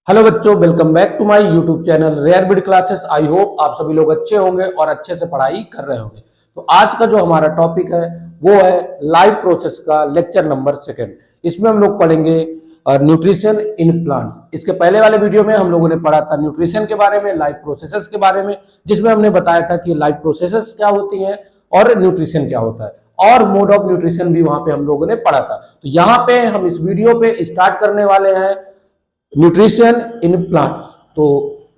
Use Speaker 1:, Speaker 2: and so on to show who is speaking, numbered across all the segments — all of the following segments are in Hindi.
Speaker 1: हेलो बच्चों, welcome back to my YouTube channel rare bid classes. I hope आप सभी लोग अच्छे होंगे और अच्छे से पढ़ाई कर रहे होंगे। तो आज का जो हमारा टॉपिक है वो है लाइफ प्रोसेस का लेक्चर नंबर 2। इसमें हम लोग पढ़ेंगे न्यूट्रिशन इन प्लांट। इसके पहले वाले वीडियो में हम लोगों ने पढ़ा था न्यूट्रिशन के बारे में, लाइफ प्रोसेसेस के बारे में, जिसमें हमने बताया था कि लाइफ प्रोसेसेस क्या होती हैं और न्यूट्रिशन क्या होता है और मोड ऑफ न्यूट्रिशन भी वहां पे हम लोगों ने पढ़ा था। तो यहाँ पे हम इस वीडियो पे स्टार्ट करने वाले हैं न्यूट्रिशन इन प्लांट्स। तो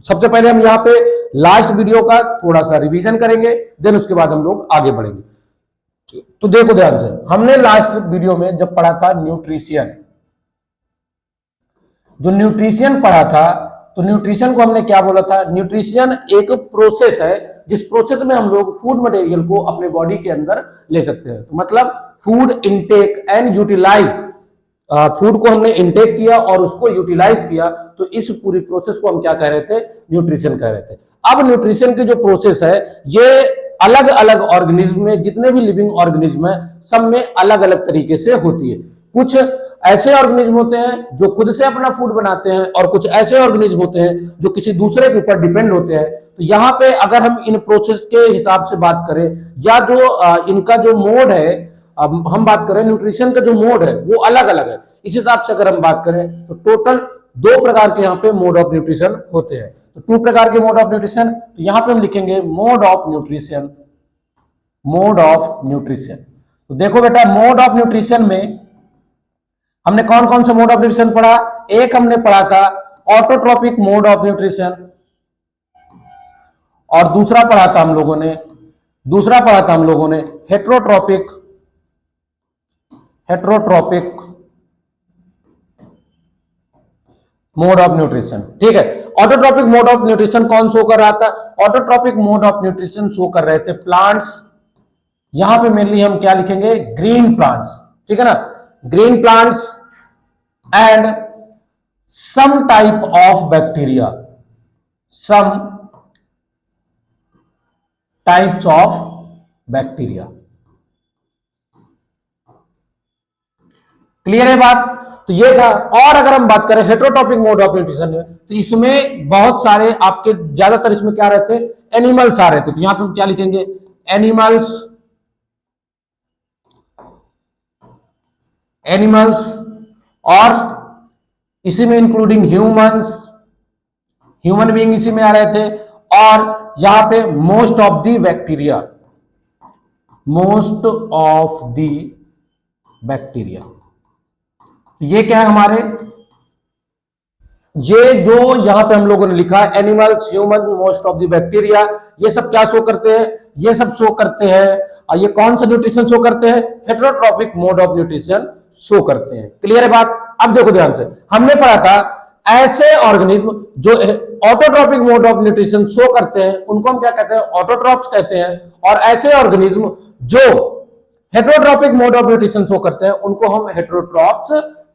Speaker 1: सबसे पहले हम यहाँ पे लास्ट वीडियो का थोड़ा सा रिवीजन करेंगे, देन उसके बाद हम लोग आगे बढ़ेंगे। तो देखो ध्यान से, हमने लास्ट वीडियो में जब पढ़ा था न्यूट्रिशन, जो न्यूट्रिशन पढ़ा था, तो न्यूट्रिशन को हमने क्या बोला था? न्यूट्रिशन एक प्रोसेस है जिस प्रोसेस में हम लोग फूड मटेरियल को अपने बॉडी के अंदर ले सकते हैं। तो मतलब food intake and utilize, food को हमने इनटेक किया और उसको यूटिलाइज किया, तो इस पूरी प्रोसेस को हम क्या कह रहे थे? न्यूट्रिशन कह रहे थे। अब न्यूट्रिशन की जो प्रोसेस है ये अलग अलग ऑर्गेनिज्म में, जितने भी लिविंग ऑर्गेनिज्म है सब में अलग अलग तरीके से होती है। कुछ ऐसे ऑर्गेनिज्म होते हैं जो खुद से अपना फूड बनाते हैं और कुछ ऐसे ऑर्गेनिज्म होते हैं जो किसी दूसरे के ऊपर डिपेंड होते हैं। तो यहाँ पे अगर हम इन प्रोसेस के हिसाब से बात करें या जो इनका जो मोड है, अब हम बात करें न्यूट्रिशन का जो मोड है वो अलग अलग है। इस हिसाब से अगर हम बात करें तो टोटल 2 प्रकार के यहाँ पे मोड ऑफ न्यूट्रिशन होते हैं। तो 2 प्रकार के मोड ऑफ न्यूट्रिशन, तो यहाँ पे हम लिखेंगे mode of nutrition. Mode of nutrition, तो देखो बेटा, मोड ऑफ न्यूट्रिशन में हमने कौन कौन से मोड ऑफ न्यूट्रिशन पढ़ा? एक हमने पढ़ा था ऑटोट्रोपिक मोड ऑफ न्यूट्रिशन, और दूसरा पढ़ा था हम लोगों ने हेट्रोट्रोपिक मोड ऑफ न्यूट्रिशन। ठीक है, ऑटोट्रोपिक मोड ऑफ न्यूट्रिशन कौन शो कर रहा था? Autotrophic mode of nutrition show कर रहे थे प्लांट्स। यहां पे मेनली हम क्या लिखेंगे? Green plants. ठीक है ना, green plants and some type of bacteria, some types of bacteria. Clear है बात? तो ये था। और अगर हम बात करें हेट्रोट्रोपिक मोड ऑफ न्यूट्रिशन में, तो इसमें बहुत सारे आपके, ज्यादातर इसमें क्या रहते? एनिमल्स आ रहे थे। तो यहां पे हम क्या लिखेंगे? एनिमल्स, और इसी में इंक्लूडिंग ह्यूमन बीइंग इसी में आ रहे थे। और यहां पे मोस्ट ऑफ द बैक्टीरिया। ये क्या है हमारे? ये जो यहां पे हम लोगों ने लिखा है animals, human, most of the bacteria, ये सब क्या शो करते हैं? ये सब शो करते हैं, और ये कौन सा न्यूट्रिशन शो करते हैं? Heterotrophic mode of nutrition show करते हैं। क्लियर है बात? अब देखो ध्यान से, हमने पढ़ा था ऐसे ऑर्गेनिज्म जो autotrophic mode of nutrition show करते हैं उनको हम क्या कहते हैं? ऑटोट्रॉप्स कहते हैं। और ऐसे ऑर्गेनिज्म जो heterotrophic mode of nutrition show करते हैं उनको हम हेट्रोट्रॉप्स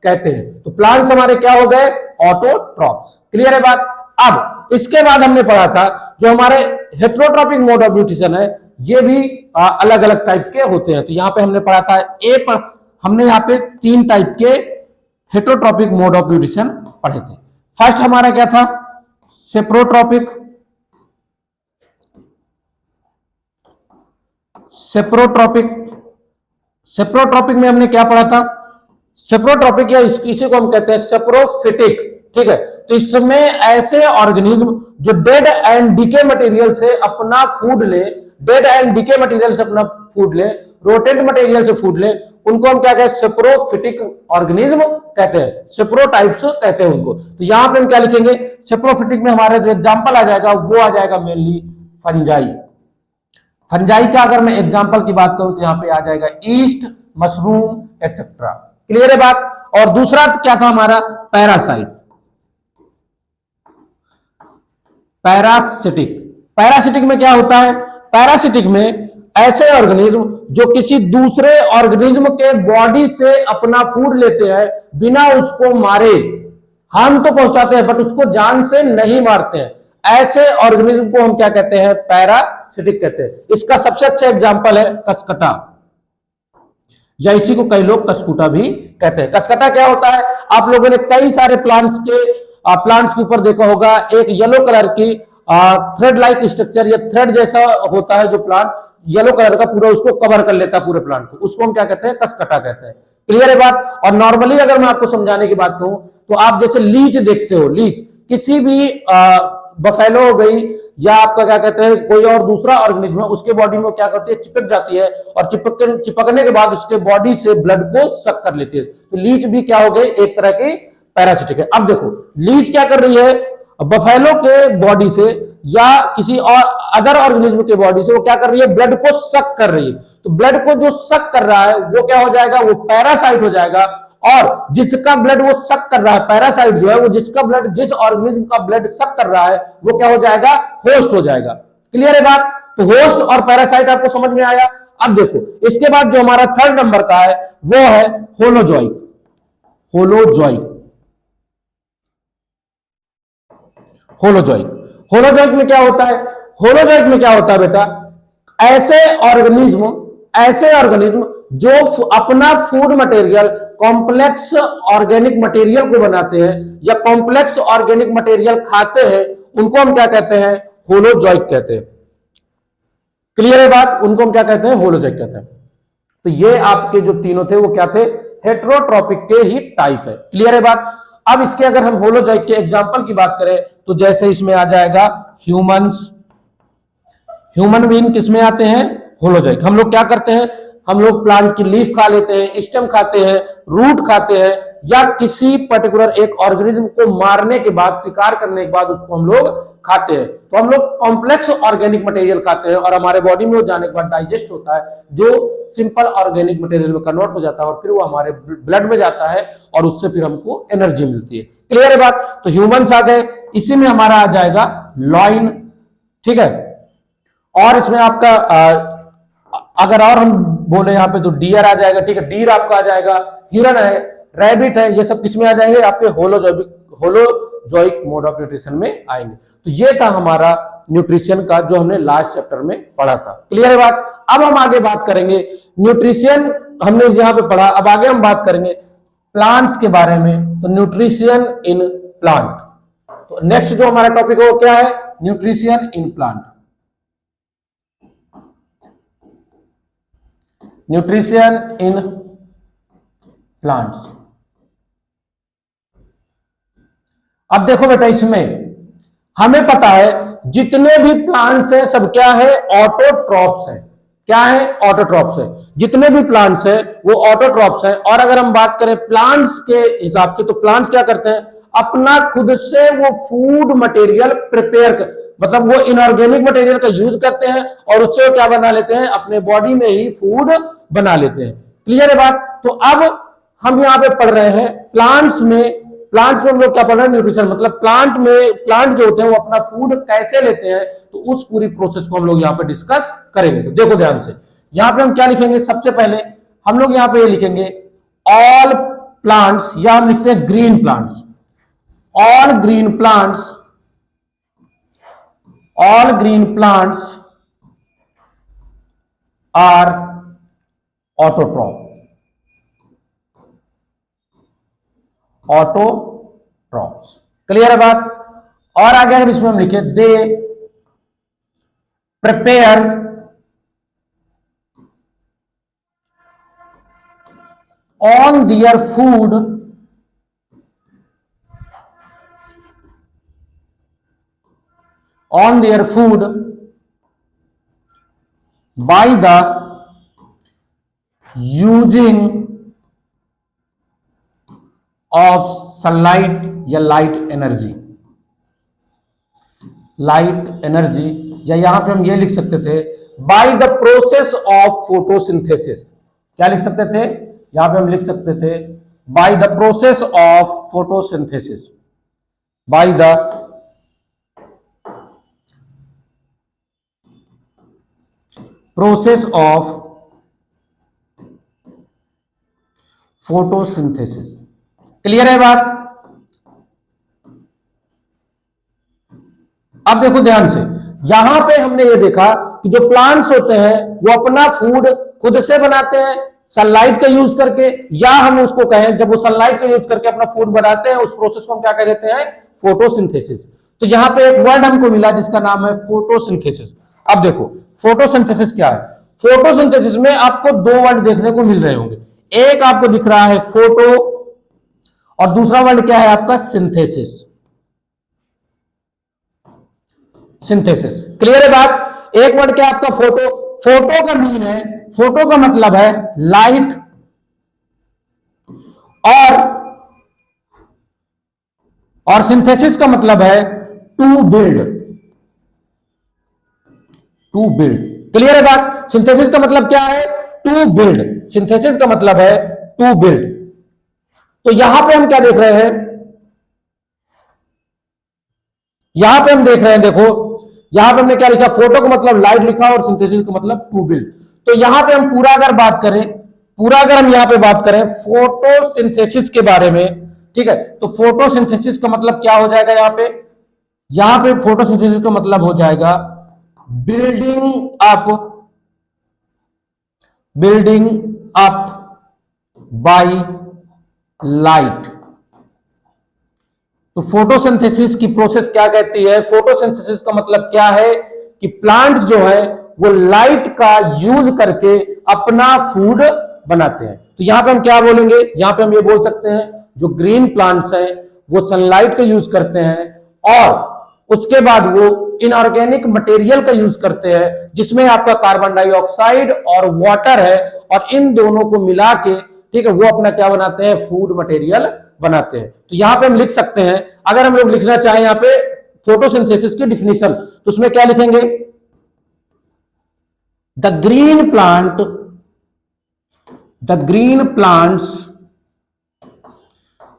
Speaker 1: कहते हैं। तो प्लांट्स हमारे क्या हो गए? ऑटोट्रॉप्स। क्लियर है बात? अब इसके बाद हमने पढ़ा था जो हमारे हेट्रोट्रोपिक मोड ऑफ न्यूट्रिशन है ये भी अलग अलग टाइप के होते हैं। तो यहां पे हमने पढ़ा था हमने यहाँ पे 3 टाइप के हेट्रोट्रोपिक मोड ऑफ न्यूट्रिशन पढ़े थे। फर्स्ट हमारा क्या था? सेप्रोट्रोपिक में हमने क्या पढ़ा था? सेप्रोट्रोपिक, या इसी को हम कहते हैं सेप्रोफिटिक। ठीक है, तो इसमें ऐसे ऑर्गेनिज्म जो डेड एंड डीके मटेरियल से अपना फूड ले, रोटेंट मटेरियल से फूड ले, उनको हम क्या कहते हैं? सेप्रोफिटिक ऑर्गेनिज्म कहते हैं, सेप्रोटाइप्स कहते हैं उनको। तो यहां पे हम क्या लिखेंगे? सेप्रोफिटिक में हमारा जो एग्जांपल आ जाएगा वो आ जाएगा मेनली फंजाई का अगर मैं एग्जांपल की बात करूं तो यहां पे आ जाएगा ईस्ट, मशरूम एटसेट्रा। क्लियर है बात? और दूसरा क्या था हमारा? पैरासिटिक में क्या होता है? पैरासिटिक में ऐसे ऑर्गेनिज्म जो किसी दूसरे ऑर्गेनिज्म के बॉडी से अपना फूड लेते हैं बिना उसको मारे, हार्म तो पहुंचाते हैं बट उसको जान से नहीं मारते हैं, ऐसे ऑर्गेनिज्म को हम क्या कहते हैं? पैरासिटिक कहते हैं। इसका सबसे अच्छा एग्जांपल है कसकटा, या इसी को कई लोग कसकुटा भी कहते हैं। कसकटा क्या होता है? आप लोगों ने कई सारे प्लांट्स के प्लांट्स के ऊपर देखा होगा एक येलो कलर की थ्रेड लाइक स्ट्रक्चर या थ्रेड जैसा होता है, जो प्लांट येलो कलर का पूरा उसको कवर कर लेता है पूरे प्लांट को, उसको हम क्या कहते हैं, कसकटा कहते हैं। क्लियर है बात। और नॉर्मली अगर मैं आपको समझाने की बात कहूं तो आप जैसे लीच देखते हो, लीच किसी भी बफेलो हो गई या आपका क्या कहते हैं कोई और दूसरा ऑर्गेनिज्म है, उसके बॉडी में क्या करती है, चिपक जाती है और चिपकने के बाद उसके बॉडी से ब्लड को सक कर लेती है। तो लीच भी क्या हो गई, एक तरह की पैरासिटिक है। अब देखो लीच क्या कर रही है, बफेलो के बॉडी से या किसी और अदर ऑर्गेनिज्म के बॉडी से वो क्या कर रही है, ब्लड को सक कर रही है। तो ब्लड को जो सक कर रहा है वो क्या हो जाएगा, वो पैरासाइट हो जाएगा। और जिसका ब्लड वो सक कर रहा है, पैरासाइट जो है वो जिसका ब्लड, जिस ऑर्गेनिज्म का ब्लड सक कर रहा है वो क्या हो जाएगा, होस्ट हो जाएगा। क्लियर है बात। तो होस्ट और पैरासाइट आपको समझ में आया। अब देखो इसके बाद जो हमारा थर्ड नंबर का है वो है होलोजोइक। होलोजोइक, होलोजोइक, होलोजोइक में क्या होता है, होलोजोइक में क्या होता है बेटा, ऐसे ऑर्गेनिज्म जो अपना food material complex organic material को बनाते हैं या कॉम्प्लेक्स ऑर्गेनिक मटेरियल खाते हैं, उनको हम क्या कहते हैं, होलोजोइक कहते हैं। क्लियर है बात। उनको हम क्या कहते हैं, होलोजोइक कहते हैं। तो ये आपके जो तीनों थे वो क्या थे, हेटेरोट्रॉपिक के ही टाइप है। क्लियर है बात। अब इसके अगर हम होलोजोइक के एग्जांपल की बात करें तो जैसे इसमें आ जाएगा ह्यूमंस। ह्यूमन बीइंग किसमें आते हैं, होलोजोइक। हम लोग क्या करते हैं, हम लोग प्लांट की लीफ खा लेते हैं, स्टेम खाते हैं, रूट खाते हैं, या किसी पर्टिकुलर एक ऑर्गेनिज्म को मारने के बाद, शिकार करने के बाद उसको हम लोग खाते हैं। तो हम लोग कॉम्प्लेक्स ऑर्गेनिक मटेरियल खाते हैं और हमारे बॉडी में वो जाने के बाद डाइजेस्ट होता है, जो सिंपल ऑर्गेनिक मटेरियल में कन्वर्ट हो जाता है और फिर वो हमारे ब्लड में जाता है और उससे फिर हमको एनर्जी मिलती है। क्लियर है बात। तो ह्यूमंस आ गए, इसी में हमारा आ जाएगा लॉइन। ठीक है। और इसमें आपका अगर और हम बोले यहाँ पे तो डियर आ जाएगा। ठीक है, डीर आपका आ जाएगा, हिरन है, रैबिट है, ये सब किसमें आ जाएंगे, आपके होलोजोइक मोड ऑफ न्यूट्रिशन में आएंगे। तो ये था हमारा न्यूट्रिशन का जो हमने लास्ट चैप्टर में पढ़ा था। क्लियर है बात। अब हम आगे बात करेंगे, न्यूट्रिशन हमने यहाँ पे पढ़ा, अब आगे हम बात करेंगे प्लांट्स के बारे में। तो न्यूट्रिशन इन प्लांट, तो नेक्स्ट जो हमारा टॉपिक है वो क्या है, nutrition in plant. Nutrition in plants. अब देखो बेटा, इसमें हमें पता है जितने भी प्लांट्स हैं सब क्या है, ऑटोट्रॉप्स है। क्या है, ऑटोट्रॉप्स है। जितने भी प्लांट्स हैं वो ऑटोट्रॉप्स हैं। और अगर हम बात करें प्लांट्स के हिसाब से, तो प्लांट्स क्या करते हैं, अपना खुद से वो फूड मटेरियल प्रिपेयर कर, मतलब वो इनऑर्गेनिक मटेरियल का यूज करते हैं और उससे क्या बना लेते हैं, अपने बॉडी में ही फूड बना लेते हैं। क्लियर है बात। तो अब हम यहाँ पे पढ़ रहे हैं प्लांट्स में हम लोग क्या पढ़ रहे हैं, न्यूट्रिशन, मतलब प्लांट जो होते हैं वो अपना फूड कैसे लेते हैं, तो उस पूरी प्रोसेस को हम लोग यहाँ पे डिस्कस करेंगे। तो देखो ध्यान से, यहाँ पे हम क्या लिखेंगे, सबसे पहले हम लोग यहाँ पे ये लिखेंगे ऑल प्लांट्स, या हम लिखते हैं green plants. All green plants are autotroph. Autotrophs. Clear है बात। और आगे अगर इसमें हम लिखे, they prepare own their food by the using of sunlight या लाइट एनर्जी। या यहां पे हम ये लिख सकते थे by the process of photosynthesis. क्या लिख सकते थे, यहां पे हम लिख सकते थे by the process of photosynthesis. Bye the process of photosynthesis. Clear है बात। अब देखो ध्यान से, यहां पे हमने ये देखा कि जो प्लांट्स होते हैं वो अपना फूड खुद से बनाते हैं सनलाइट का यूज करके, या हम उसको कहें जब वो सनलाइट का यूज करके अपना फूड बनाते हैं उस प्रोसेस को हम क्या कह देते हैं, फोटोसिंथेसिस। तो यहां पे एक वर्ड हमको मिला जिसका नाम है फोटोसिंथेसिस। अब देखो फोटोसिंथेसिस क्या है। फोटोसिंथेसिस में आपको दो वर्ड देखने को मिल रहे होंगे, एक आपको दिख रहा है फोटो और दूसरा वर्ड क्या है आपका सिंथेसिस। सिंथेसिस क्लियर है बात। एक वर्ड क्या आपका फोटो, फोटो का मीन है, फोटो का मतलब है लाइट, और सिंथेसिस का मतलब है to build. To build clear है बात। सिंथेसिस का मतलब क्या है, टू बिल्ड। सिंथेसिस का मतलब है टू बिल्ड। तो यहां पे हम क्या देख रहे हैं, यहां पे हम देख रहे हैं, देखो यहां पे हमने क्या लिखा, फोटो का मतलब लाइट लिखा और सिंथेसिस का मतलब टू बिल्ड। तो यहां पे हम पूरा अगर बात करें, पूरा अगर हम यहां पे बात करें फोटोसिंथेसिस के बारे में, ठीक है, तो फोटोसिंथेसिस का मतलब क्या हो जाएगा यहां पे फोटोसिंथेसिस का मतलब हो जाएगा building up, building up by light. तो फोटोसिंथेसिस की प्रोसेस क्या कहती है, फोटोसिंथेसिस का मतलब क्या है कि प्लांट जो है वो लाइट का यूज करके अपना फूड बनाते हैं। तो यहां पे हम क्या बोलेंगे, यहां पे हम ये बोल सकते हैं जो ग्रीन प्लांट्स हैं वो सनलाइट का यूज करते हैं और उसके बाद वो इनऑर्गेनिक मटेरियल का यूज करते हैं जिसमें आपका कार्बन डाइऑक्साइड और वाटर है, और इन दोनों को मिला के, ठीक है, वो अपना क्या बनाते हैं, फूड मटेरियल बनाते हैं। तो यहां पे हम लिख सकते हैं, अगर हम लोग लिखना चाहें यहां पे फोटोसिंथेसिस की डिफिनीशन, तो उसमें क्या लिखेंगे, the green plants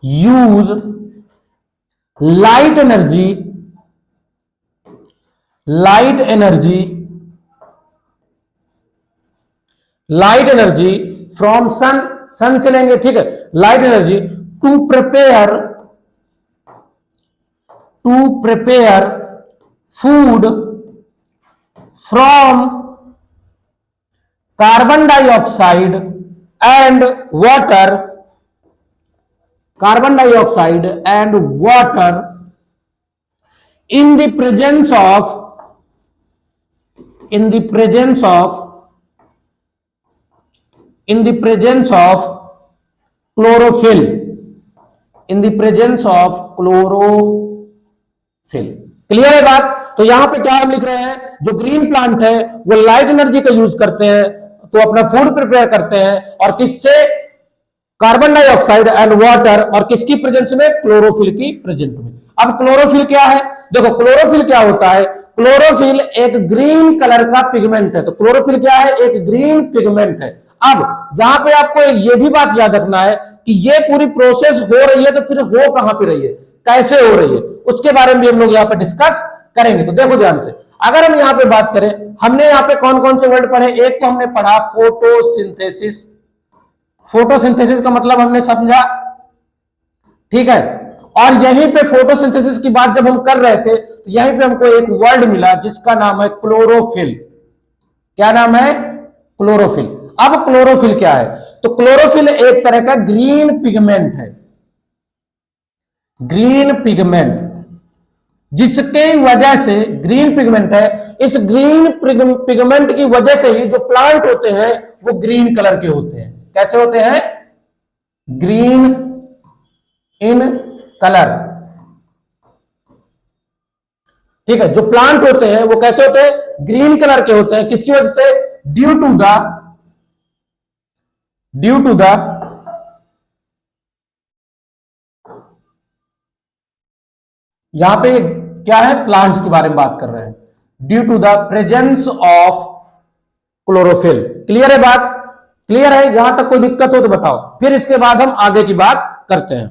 Speaker 1: use light energy from sun से लेंगे, ठीक है, light energy to prepare food from carbon dioxide and water, in the presence of chlorophyll, clear है बात। तो यहां पे क्या हम लिख रहे हैं, जो ग्रीन प्लांट है वो लाइट एनर्जी का यूज करते हैं तो अपना फूड प्रिपेयर करते हैं, और किससे, कार्बन डाइऑक्साइड एंड वाटर, और किसकी प्रेजेंस में, क्लोरोफिल की प्रेजेंस में। अब क्लोरोफिल क्या है, देखो क्लोरोफिल क्या होता है, क्लोरोफिल एक ग्रीन कलर का पिगमेंट है। तो क्लोरोफिल क्या है, एक ग्रीन पिगमेंट है। अब यहां पे आपको ये भी बात याद रखना है कि ये पूरी प्रोसेस हो रही है तो फिर हो कहां पे रही है, कैसे हो रही है, उसके बारे में भी हम लोग यहाँ पे डिस्कस करेंगे। तो देखो ध्यान से, अगर हम यहाँ पे बात करें, हमने यहाँ पे कौन कौन से वर्ड पढ़े, एक तो हमने पढ़ा फोटोसिंथेसिस, फोटोसिंथेसिस का मतलब हमने समझा, ठीक है, और यहीं पे फोटोसिंथेसिस की बात जब हम कर रहे थे तो यहीं पे हमको एक वर्ड मिला जिसका नाम है क्लोरोफिल। क्या नाम है, क्लोरोफिल। अब क्लोरोफिल क्या है, तो क्लोरोफिल एक तरह का ग्रीन पिगमेंट है, ग्रीन पिगमेंट, जिसके वजह से, ग्रीन पिगमेंट है, इस ग्रीन पिगमेंट की वजह से ही जो प्लांट होते हैं वो ग्रीन कलर के होते हैं। कैसे होते हैं, ग्रीन इन कलर, ठीक है, जो प्लांट होते हैं वो कैसे होते हैं, ग्रीन कलर के होते हैं। किसकी वजह से, ड्यू टू द यहां पे क्या है, प्लांट्स के बारे में बात कर रहे हैं, due to the presence of chlorophyll. Clear है बात, क्लियर है, यहां तक कोई दिक्कत हो तो बताओ, फिर इसके बाद हम आगे की बात करते हैं।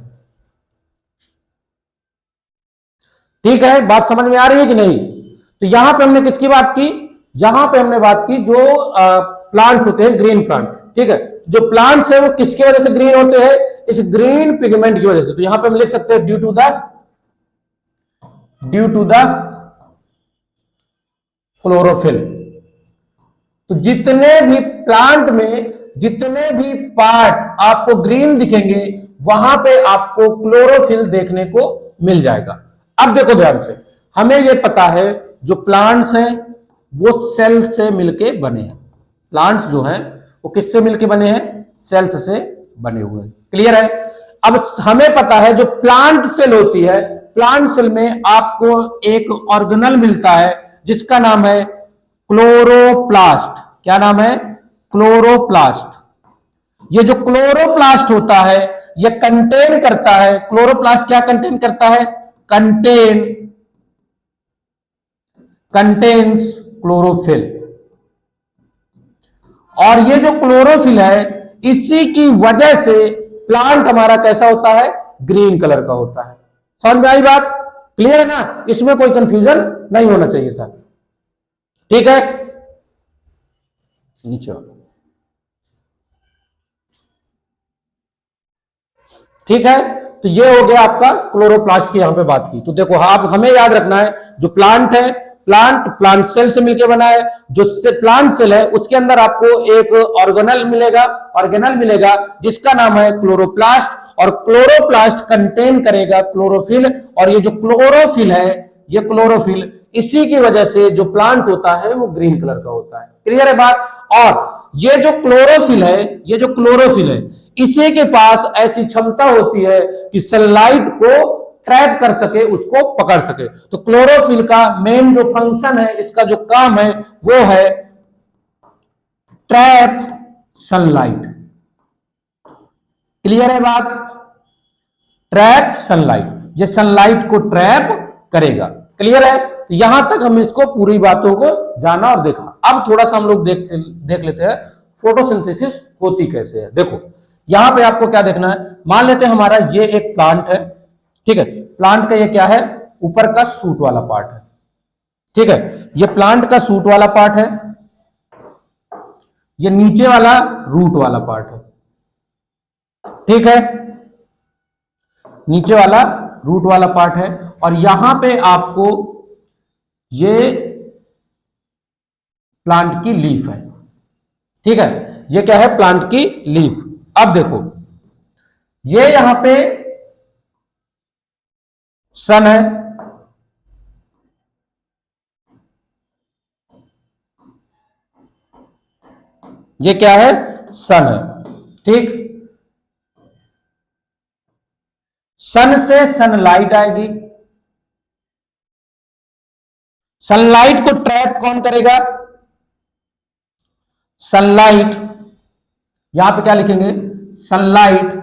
Speaker 1: ठीक है, बात समझ में आ रही है कि नहीं। तो यहां पे हमने किसकी बात की, यहां पे हमने बात की जो प्लांट्स होते हैं, ग्रीन प्लांट, ठीक है, जो प्लांट्स है वो किसकी वजह से ग्रीन होते हैं, इस ग्रीन पिगमेंट की वजह से। तो यहां पे हम लिख सकते हैं ड्यू टू द क्लोरोफिल। तो जितने भी प्लांट में जितने भी पार्ट आपको ग्रीन दिखेंगे वहां पे आपको क्लोरोफिल देखने को मिल जाएगा। अब देखो ध्यान से, हमें ये पता है जो प्लांट्स हैं वो सेल से मिलके बने हैं। प्लांट्स जो हैं वो किससे मिलके बने हैं? सेल्स से बने हुए हैं। क्लियर है? अब हमें पता है जो प्लांट सेल होती है, प्लांट सेल में आपको एक ऑर्गेनल मिलता है जिसका नाम है क्लोरोप्लास्ट। क्या नाम है? क्लोरोप्लास्ट। ये जो क्लोरोप्लास्ट होता है ये कंटेन करता है, क्लोरोप्लास्ट क्या कंटेन करता है? Contains chlorophyll. और ये जो क्लोरोफिल है इसी की वजह से प्लांट हमारा कैसा होता है? ग्रीन कलर का होता है। समझ में आई बात? क्लियर है ना? इसमें कोई कंफ्यूजन नहीं होना चाहिए था। ठीक है, नीचे ठीक है। तो ये हो गया आपका क्लोरोप्लास्ट की यहां पे बात की। तो देखो आप हमें याद रखना है जो प्लांट है, प्लांट सेल से मिलकर बना है। जो प्लांट सेल है उसके अंदर आपको एक ऑर्गेनल मिलेगा जिसका नाम है क्लोरोप्लास्ट। और क्लोरोप्लास्ट कंटेन करेगा क्लोरोफिल। और ये जो क्लोरोफिल है, ये क्लोरोफिल इसी की वजह से जो प्लांट होता है वो ग्रीन कलर का होता है। क्लियर है बात? और ये जो क्लोरोफिल है, इसी के पास ऐसी क्षमता होती है कि सनलाइट को ट्रैप कर सके, उसको पकड़ सके। तो क्लोरोफिल का मेन जो फंक्शन है, इसका जो काम है वो है ट्रैप सनलाइट। क्लियर है बात? ट्रैप सनलाइट, ये सनलाइट को ट्रैप करेगा। क्लियर है? तो यहां तक हम इसको पूरी बातों को जाना और देखा। अब थोड़ा सा हम लोग देख लेते हैं फोटोसिंथेसिस होती कैसे है। देखो यहां पे आपको क्या देखना है, मान लेते हैं हमारा ये एक प्लांट है। ठीक है, प्लांट का ये क्या है? ऊपर का सूट वाला पार्ट है। ठीक है, ये प्लांट का सूट वाला पार्ट है, ये नीचे वाला रूट वाला पार्ट है। ठीक है, नीचे वाला रूट वाला पार्ट है। और यहां पे आपको ये प्लांट की लीफ है। ठीक है, ये क्या है? प्लांट की लीफ। अब देखो ये यहां पे सन है, ये क्या है? सन है। ठीक, सन से सनलाइट आएगी। सनलाइट को ट्रैप कौन करेगा? सनलाइट, यहां पे क्या लिखेंगे? Sunlight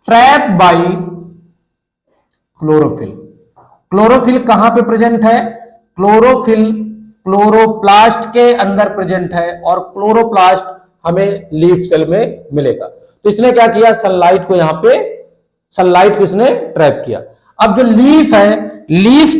Speaker 1: trap bye chlorophyll. Chlorophyll कहां पे प्रेजेंट है? क्लोरोफिल क्लोरोप्लास्ट के अंदर प्रेजेंट है। और क्लोरोप्लास्ट हमें लीफ सेल में मिलेगा। तो इसने क्या किया? सनलाइट को यहां पे सनलाइट को इसने ट्रैप किया। अब जो लीफ है, लीफ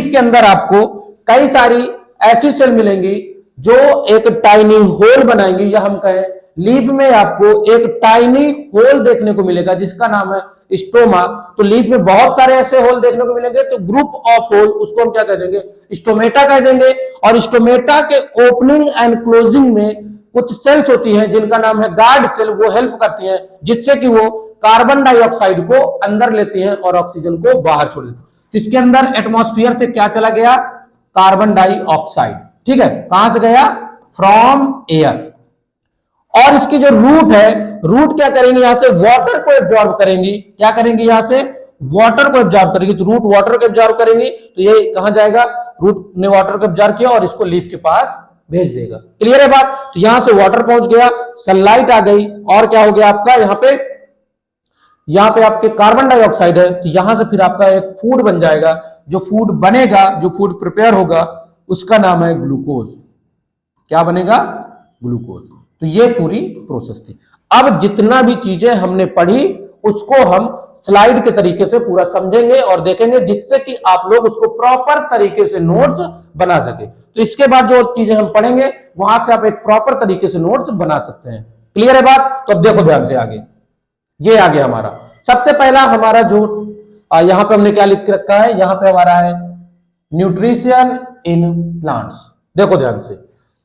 Speaker 1: के अंदर आपको कई सारी ऐसी सेल मिलेंगी जो एक टाइनी होल बनाएंगी, या हम कहें लीफ में आपको एक टाइनी होल देखने को मिलेगा जिसका नाम है स्टोमा। तो लीफ में बहुत सारे ऐसे होल देखने को मिलेंगे, तो ग्रुप ऑफ होल उसको हम क्या कह देंगे? स्टोमेटा कह देंगे। और स्टोमेटा के ओपनिंग एंड क्लोजिंग में कुछ सेल्स होती हैं जिनका नाम है गार्ड सेल। वो हेल्प करती हैं जिससे कि वो कार्बन डाइऑक्साइड को अंदर लेती हैं और ऑक्सीजन को बाहर छोड़ देती है। तो इसके अंदर एटमॉस्फेयर से क्या चला गया? Carbon dioxide. ठीक है, कहां से गया? From air. और इसकी जो रूट है, रूट क्या करेंगे? यहां से वाटर को एब्जॉर्ब करेंगी। क्या करेंगी? यहां से वाटर को एब्जॉर्ब करेंगी। तो रूट वाटर को एब्जॉर्ब करेंगी, तो ये कहां जाएगा? रूट ने वाटर को एब्जॉर्ब किया और इसको लीफ के पास भेज देगा। क्लियर है बात? तो यहां से वाटर पहुंच गया, सनलाइट आ गई, और क्या हो गया आपका? यहां पे आपके कार्बन डाइऑक्साइड है। तो यहां से फिर आपका एक फूड बन जाएगा। जो फूड बनेगा, जो फूड प्रिपेयर होगा, उसका नाम है ग्लूकोज। क्या बनेगा? ग्लूकोज। तो ये पूरी प्रोसेस थी। अब जितना भी चीजें हमने पढ़ी उसको हम स्लाइड के तरीके से पूरा समझेंगे और देखेंगे, जिससे कि आप लोग उसको प्रॉपर तरीके से नोट्स बना सके। तो इसके बाद जो चीजें हम पढ़ेंगे वहां से आप एक प्रॉपर तरीके से नोट्स बना सकते हैं। क्लियर है बात? तो अब देखो ध्यान से आगे, ये आ गया हमारा सबसे पहला हमारा जो यहां पे हमने क्या लिख के रखा है? यहां पे हमारा है न्यूट्रिशन इन प्लांट्स। देखो ध्यान से,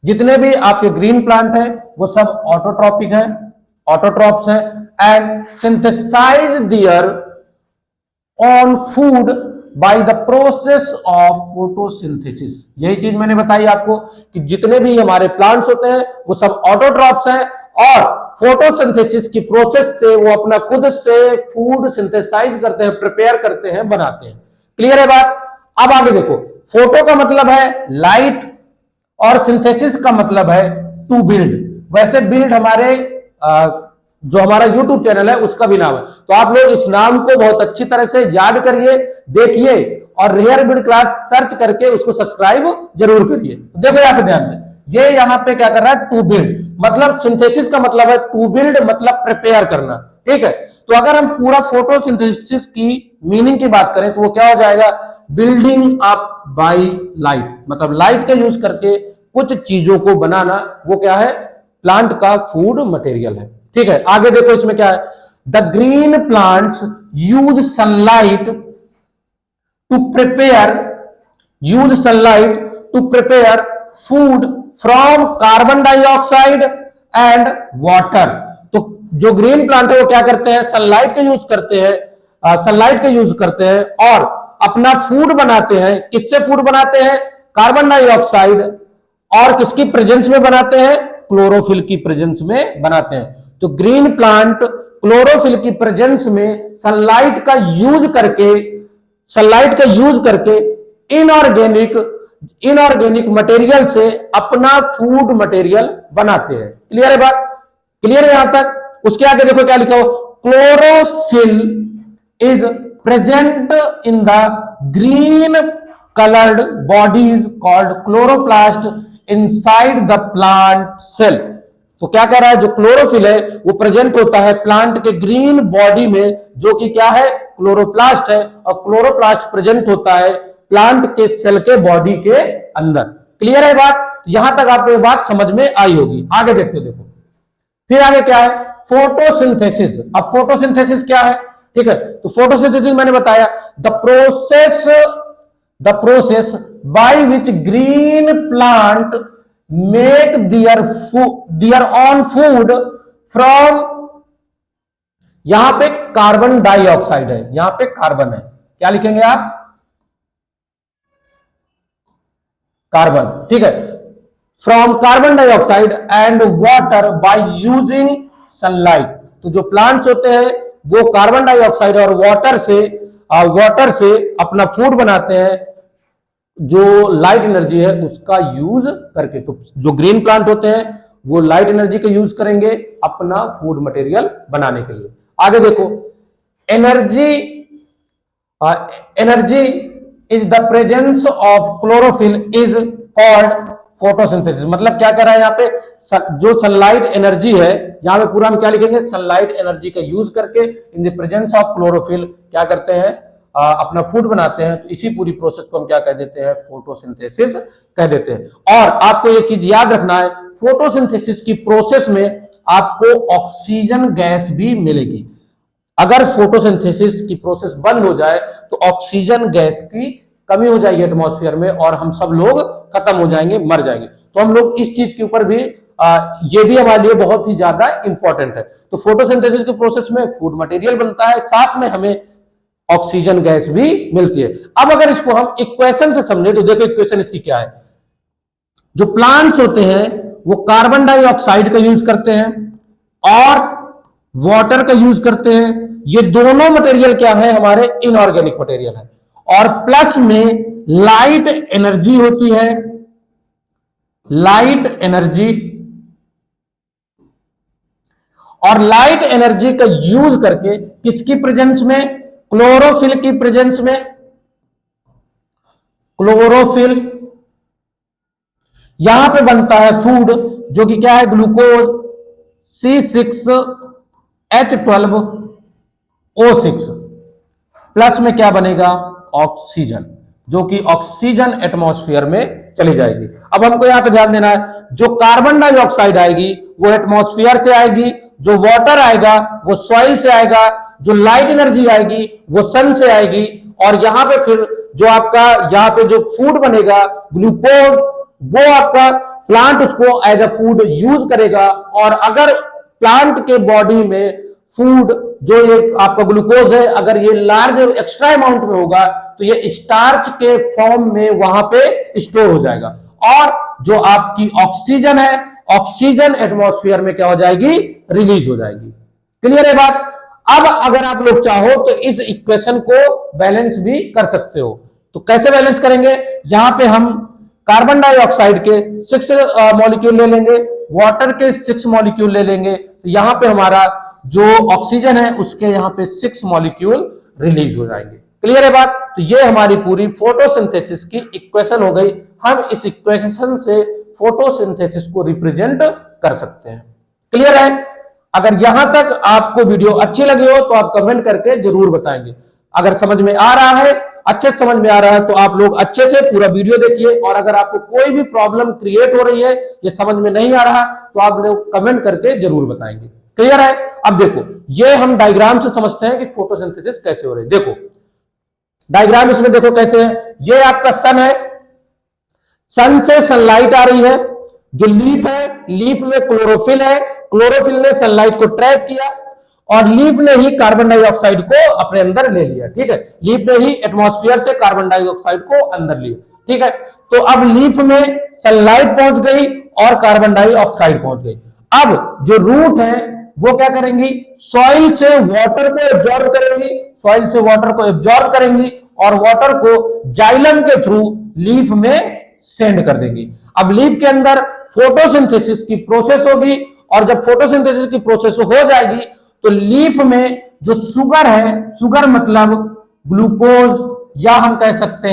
Speaker 1: जितने भी आपके ग्रीन प्लांट है वो सब ऑटोट्रॉपिक है। ऑटोट्रॉप्स हैं, and synthesize their own food by the process of photosynthesis. यही चीज मैंने बताई आपको कि जितने भी हमारे प्लांट्स होते हैं वो सब ऑटोट्रॉप्स हैं और फोटोसिंथेसिस की प्रोसेस से वो अपना खुद से फूड सिंथेसाइज करते हैं, प्रिपेयर करते हैं, बनाते हैं। क्लियर है बात? अब आगे देखो, फोटो का मतलब है लाइट और सिंथेसिस का मतलब है टू बिल्ड। वैसे बिल्ड हमारे जो हमारा YouTube चैनल है उसका भी नाम है, तो आप लोग इस नाम को बहुत अच्छी तरह से याद करिए, देखिए और रेयर बिल्ड क्लास सर्च करके उसको सब्सक्राइब जरूर करिए। देखो यहाँ पे ध्यान से, ये यहाँ पे क्या कर रहा है, टू बिल्ड मतलब सिंथेसिस का मतलब है टू बिल्ड मतलब प्रिपेयर करना। ठीक है, तो अगर हम पूरा फोटोसिंथेसिस की मीनिंग की बात करें तो वो क्या हो जाएगा, बिल्डिंग अप बाय लाइट, मतलब लाइट का यूज करके कुछ चीजों को बनाना, वो क्या है, प्लांट का फूड मटेरियल है। ठीक है, आगे देखो इसमें क्या है, the green plants use sunlight to prepare food from carbon dioxide and water. तो जो ग्रीन प्लांट है वो क्या करते हैं, सनलाइट का यूज करते हैं और अपना फूड बनाते हैं। किससे फूड बनाते हैं, कार्बन डाइऑक्साइड और किसकी प्रेजेंस में बनाते हैं, क्लोरोफिल की प्रेजेंस में बनाते हैं। तो ग्रीन प्लांट क्लोरोफिल की प्रेजेंस में सनलाइट का यूज करके इनऑर्गेनिक मटेरियल से अपना फूड मटेरियल बनाते हैं। क्लियर है बात? क्लियर है यहां तक? उसके आगे देखो क्या लिखा हो, chlorophyll is present in the green colored bodies called chloroplast inside the plant cell। तो क्या कर रहा है, जो क्लोरोफिल है वो प्रेजेंट होता है प्लांट के ग्रीन बॉडी में, जो कि क्या है, क्लोरोप्लास्ट है, और क्लोरोप्लास्ट प्रेजेंट होता है प्लांट के सेल के बॉडी के अंदर। क्लियर है बात? यहां तक आपको ये बात समझ में आई होगी। आगे देखते, देखो फिर आगे क्या है, फोटोसिंथेसिस। अब फोटोसिंथेसिस क्या है, ठीक है, तो फोटोसिंथेसिस मैंने बताया, the process by which green plant make their own food from, यहां पे कार्बन डाइऑक्साइड है, यहां पे कार्बन है, क्या लिखेंगे आप, कार्बन। ठीक है, from carbon dioxide and water by using sunlight. तो जो प्लांट्स होते हैं वो कार्बन डाइऑक्साइड और वाटर से अपना फूड बनाते हैं, जो लाइट एनर्जी है उसका यूज करके। तो जो ग्रीन प्लांट होते हैं वो लाइट एनर्जी का यूज करेंगे अपना फूड मटेरियल बनाने के लिए। आगे देखो, energy is the presence of chlorophyll is called photosynthesis. मतलब क्या कर रहा है यहाँ पे, जो सनलाइट एनर्जी है, यहां पे पूरा हम क्या लिखेंगे, सनलाइट एनर्जी का यूज करके in the presence of chlorophyll क्या करते हैं, अपना फूड बनाते हैं। तो इसी पूरी प्रोसेस को हम क्या कह देते हैं, फोटोसिंथेसिस कह देते हैं। और आपको ये चीज याद रखना है, फोटोसिंथेसिस की प्रोसेस में आपको ऑक्सीजन गैस भी मिलेगी। अगर फोटोसिंथेसिस की प्रोसेस बंद हो जाए तो ऑक्सीजन गैस की कमी हो जाएगी एटमॉस्फेयर में और हम सब लोग खत्म हो जाएंगे, मर जाएंगे। तो हम लोग इस चीज के ऊपर भी ये भी हमारे लिए बहुत ही ज्यादा इंपॉर्टेंट है। तो फोटोसिंथेसिस के प्रोसेस में फूड मटेरियल बनता है, साथ में हमें ऑक्सीजन गैस भी मिलती है। अब अगर इसको हम इक्वेशन से समझे तो देखो इक्वेशन इसकी क्या है, जो प्लांट्स होते हैं वो कार्बन डाइऑक्साइड का यूज करते हैं और वाटर का यूज करते हैं। ये दोनों मटेरियल क्या है, हमारे इनऑर्गेनिक मटेरियल है। और प्लस में लाइट एनर्जी होती है, लाइट एनर्जी, और लाइट एनर्जी का यूज करके किसकी प्रेजेंस में, क्लोरोफिल की प्रेजेंस में, क्लोरोफिल, यहां पे बनता है फूड, जो कि क्या है, ग्लूकोज C6H12O6, प्लस में क्या बनेगा, ऑक्सीजन, जो कि ऑक्सीजन एटमॉस्फेयर में चली जाएगी। अब हमको यहां पे ध्यान देना है, जो कार्बन डाइऑक्साइड आएगी वो एटमॉस्फेयर से आएगी, जो वाटर आएगा वो सॉइल से आएगा, जो लाइट एनर्जी आएगी वो सन से आएगी, और यहां पे फिर जो आपका यहां पे जो फूड बनेगा ग्लूकोज, वो आपका प्लांट उसको एज अ फूड यूज करेगा। और अगर प्लांट के बॉडी में फूड जो ये आपका ग्लूकोज है, अगर ये लार्ज एक्स्ट्रा अमाउंट में होगा तो ये स्टार्च के फॉर्म में वहां पे स्टोर हो जाएगा, और जो आपकी ऑक्सीजन है, ऑक्सीजन एटमॉस्फेयर में क्या हो जाएगी, रिलीज हो जाएगी। क्लियर है बात। अब अगर आप लोग चाहो तो इस इक्वेशन को बैलेंस भी कर सकते हो। तो कैसे बैलेंस करेंगे, यहां पे हम कार्बन डाइऑक्साइड के 6 मॉलिक्यूल ले लेंगे, वाटर के 6 मॉलिक्यूल ले लेंगे, तो यहां पे हमारा जो ऑक्सीजन है उसके यहां पे 6 मॉलिक्यूल रिलीज हो जाएंगे। क्लियर है बात। तो ये हमारी पूरी फोटोसिंथेसिस की इक्वेशन हो गई। हम इस इक्वेशन से फोटोसिंथेसिस को रिप्रेजेंट कर सकते हैं। क्लियर है। अगर यहां तक आपको वीडियो अच्छी लगी हो तो आप कमेंट करके जरूर बताएंगे। अगर समझ में आ रहा है, अच्छे समझ में आ रहा है, तो आप लोग अच्छे से पूरा वीडियो देखिए, और अगर आपको कोई भी प्रॉब्लम क्रिएट हो रही है, ये समझ में नहीं आ रहा, तो आप लोग कमेंट करके जरूर बताएंगे। क्लियर है। अब देखो, ये हम डायग्राम से समझते हैं कि फोटोसिंथेसिस कैसे हो रही है। देखो डायग्राम इसमें देखो कैसे है। ये आपका सन है, सन से सनलाइट आ रही है, जो लीफ है, लीफ में क्लोरोफिल है, क्लोरोफिल ने सनलाइट को ट्रैप किया, और लीफ ने ही कार्बन डाइऑक्साइड को अपने अंदर ले लिया। ठीक है, लीफ ने ही एटमॉस्फेयर से कार्बन डाइऑक्साइड को अंदर लिया। ठीक है, तो अब लीफ में सनलाइट पहुंच गई और कार्बन डाइऑक्साइड पहुंच गई। अब जो रूट है वो क्या करेंगी, सॉइल से वाटर को एब्जॉर्ब करेंगी, सॉइल से वाटर को एब्जॉर्ब करेंगी, और वाटर को जाइलम के थ्रू लीफ में सेंड कर देंगी। अब लीफ के अंदर फोटोसिंथेसिस की प्रोसेस होगी, और जब फोटोसिंथेसिस की प्रोसेस हो जाएगी तो लीफ में जो शुगर है, शुगर मतलब ग्लूकोज, या हम कह सकते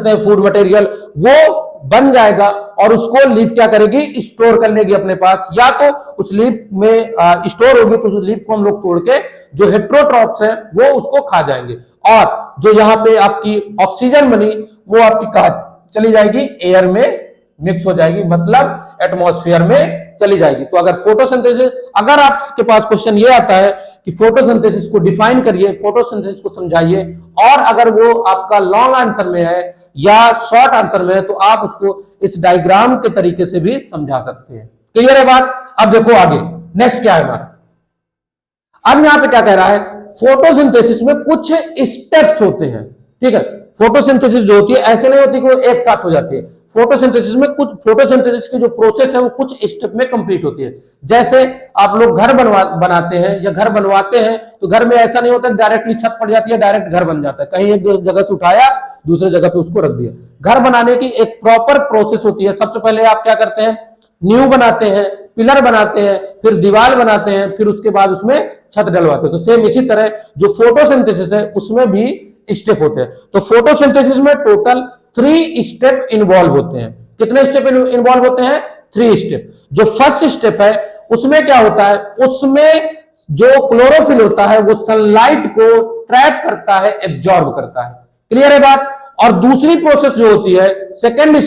Speaker 1: हैं फूड मटेरियल, वो बन जाएगा, और उसको लीफ क्या करेगी, स्टोर कर लेगी अपने पास। या तो उस लीफ में स्टोर होगी तो उस लीफ को हम लोग तोड़ के जो हेट्रोट्रॉप्स है वो उसको खा जाएंगे, और जो यहाँ पे आपकी ऑक्सीजन बनी वो आपकी कहा चली जाएगी, एयर में मिक्स हो जाएगी, मतलब एटमॉस्फेयर में चली जाएगी। तो अगर फोटोसिंथेसिस, अगर आपके पास क्वेश्चन ये आता है कि फोटोसिंथेसिस को डिफाइन करिए, फोटोसिंथेसिस को समझाइए, और अगर वो आपका लॉन्ग आंसर में है या शॉर्ट आंसर में है, तो आप उसको इस डायग्राम के तरीके से भी समझा सकते हैं। क्लियर है बात। अब देखो आगे नेक्स्ट क्या है हमारा। अब यहां पे क्या कह रहा है, फोटोसिंथेसिस में कुछ स्टेप्स होते हैं। ठीक है, फोटोसिंथेसिस जो होती है ऐसे नहीं होती कि वो एक साथ हो जाती है। फोटोसिंथेसिस में कुछ, फोटोसिंथेसिस की जो प्रोसेस है वो कुछ स्टेप में कंप्लीट होती है। जैसे आप लोग घर बनाते हैं या घर बनवाते हैं, तो घर में ऐसा नहीं होता डायरेक्टली छत पड़ जाती है, डायरेक्ट घर बन जाता है, कहीं एक जगह से उठाया दूसरे जगह पे उसको रख दिया। घर बनाने की एक प्रॉपर प्रोसेस होती है। सबसे पहले आप क्या करते हैं, नींव बनाते हैं, पिलर बनाते हैं, फिर दीवार बनाते हैं, फिर उसके बाद उसमें छत डलवाते हैं। तो सेम इसी तरह जो फोटोसिंथेसिस है उसमें भी स्टेप होते हैं। तो फोटोसिंथेसिस में टोटल 3 स्टेप इन्वॉल्व होते हैं। कितने स्टेप इन्वॉल्व होते हैं, 3 स्टेप। जो फर्स्ट स्टेप है उसमें क्या होता है, उसमें जो क्लोरोफिल होता है वो सनलाइट को ट्रैप करता है, एब्जॉर्ब करता है। क्लियर है बात। और दूसरी प्रोसेस जो होती है सेकेंड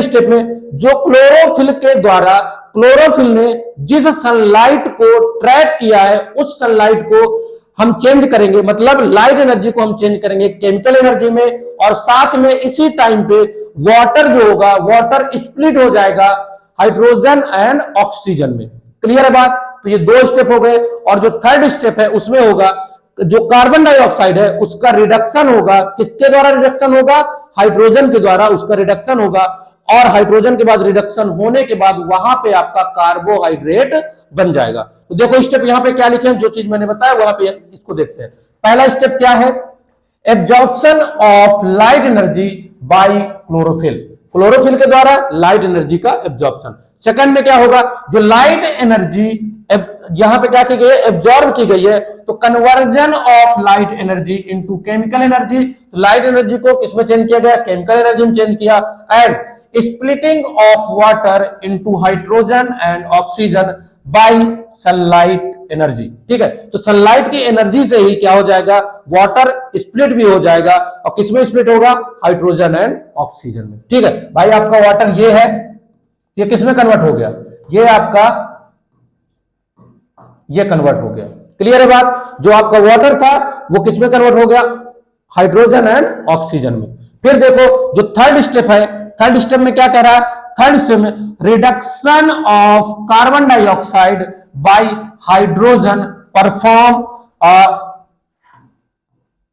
Speaker 1: स्टेप में जो क्लोरोफिल के द्वारा, क्लोरोफिल ने जिस सनलाइट को ट्रैप किया है उस सनलाइट को हम चेंज करेंगे, मतलब लाइट एनर्जी को हम चेंज करेंगे केमिकल एनर्जी में, और साथ में इसी टाइम पे वाटर जो होगा, वाटर स्प्लिट हो जाएगा हाइड्रोजन एंड ऑक्सीजन में। क्लियर है बात। तो ये 2 स्टेप हो गए। और जो थर्ड स्टेप है उसमें होगा जो कार्बन डाइऑक्साइड है उसका रिडक्शन होगा। किसके द्वारा रिडक्शन होगा, हाइड्रोजन के द्वारा उसका रिडक्शन होगा, और हाइड्रोजन के बाद रिडक्शन होने के बाद वहां पे आपका कार्बोहाइड्रेट बन जाएगा। तो देखो स्टेप यहां पे क्या लिखे हैं, जो चीज मैंने बताया वहां पे इसको देखते हैं। पहला स्टेप क्या है, absorption of light energy by chlorophyll, chlorophyll के द्वारा लाइट एनर्जी का एब्जॉर्प्शन। सेकंड में क्या होगा, जो लाइट एनर्जी यहां पे क्या की गई है, एब्जॉर्ब की गई है, तो conversion of light energy into chemical energy. तो लाइट एनर्जी को किसमें चेंज किया गया, केमिकल एनर्जी में चेंज किया। And splitting of water into hydrogen and oxygen by sunlight energy. ठीक है, तो सनलाइट की एनर्जी से ही क्या हो जाएगा, वाटर स्प्लिट भी हो जाएगा, और किसमें स्प्लिट होगा, हाइड्रोजन एंड ऑक्सीजन में। ठीक है भाई, आपका वाटर ये है, ये किसमें कन्वर्ट हो गया, ये आपका ये कन्वर्ट हो गया। क्लियर है बात। जो आपका वाटर था वो किसमें कन्वर्ट हो गया, हाइड्रोजन एंड ऑक्सीजन में। फिर देखो जो थर्ड स्टेप है, थर्ड स्टेप में क्या कह रहा है, थर्ड स्टेप में reduction of carbon dioxide bye hydrogen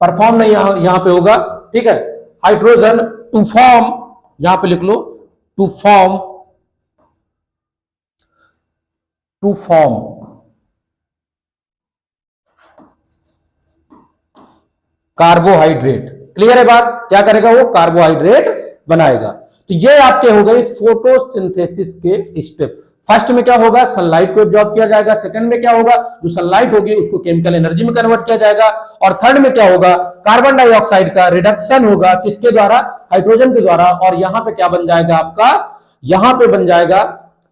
Speaker 1: perform नहीं यहां पे होगा, ठीक है, हाइड्रोजन टू फॉर्म, यहां पे लिख लो टू फॉर्म कार्बोहाइड्रेट। क्लियर है बात? क्या करेगा वो? कार्बोहाइड्रेट बनाएगा। तो ये आपके हो गए फोटोसिंथेसिस के स्टेप। फर्स्ट में क्या होगा? सनलाइट को एब्जॉर्ब किया जाएगा। सेकंड में क्या होगा? जो सनलाइट होगी उसको केमिकल एनर्जी में कन्वर्ट किया जाएगा। और थर्ड में क्या होगा? कार्बन डाइऑक्साइड का रिडक्शन होगा, किसके द्वारा? हाइड्रोजन के द्वारा। और यहां पे क्या बन जाएगा आपका? यहां पे बन जाएगा